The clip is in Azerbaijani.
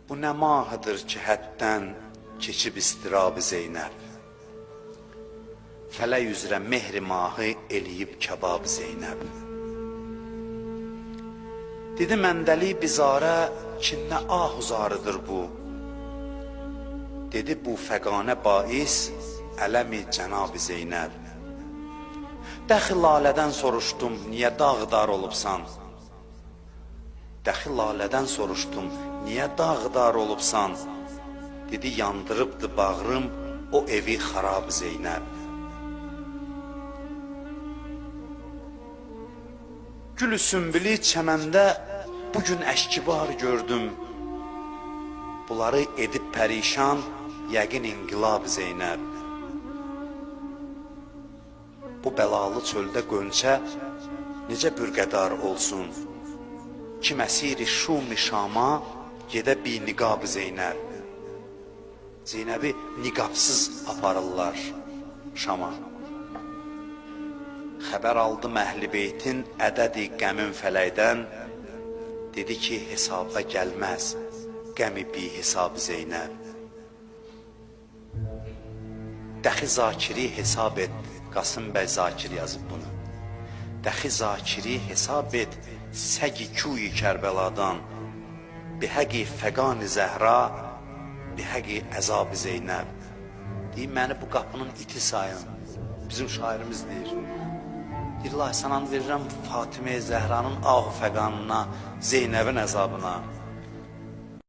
Bu nə mahıdır ki, həddən keçib istirab-ı Zeynəb. Fələk üzrə mehri mahı eləyib kəbab Zeynəb. Dedi məndəli bizarə ki, nə ahuzarıdır bu. Dedi bu fəqanə bais ələmi Cənab-ı Zeynəb. Dəxi lalədən soruşdum, niyə dağdar olubsan? Dəxi lalədən soruşdum, niyə dağdar olubsan? Dedi yandırıbdı bağrım o evi xarab Zeynəb. Gülü sümbülü çəməndə bugün əşkibar gördüm. Bunları edib pərişan, yəqin inqilab Zeynəb. Bu bəlalı çöldə qönçə necə bürqədar olsun? Ki məsiri şum-i Şama gedə bi niqab Zeynəb. Zeynəbi niqabsız aparırlar Şama. Xəbər aldı Əhl-i Beytin ədədi qəmin fələkdən. Dedi ki hesaba gəlməz qəmi bi hesab Zeynəb. Dəxi Zakiri hesab et, Qasım bəy Zakir yazıb bunu. Dəxi Zakiri hesab et, səgi küy-i Kərbəladan. Bihəqi fəqan-ı Zəhra, bihəqi əzab-ı Zeynəb. Deyim, məni bu qapının iti sayın. Bizim şairimiz deyir. Deyir, sanan verirəm Fatimə-i Zəhranın ah fəqanına, Zeynəbin əzabına.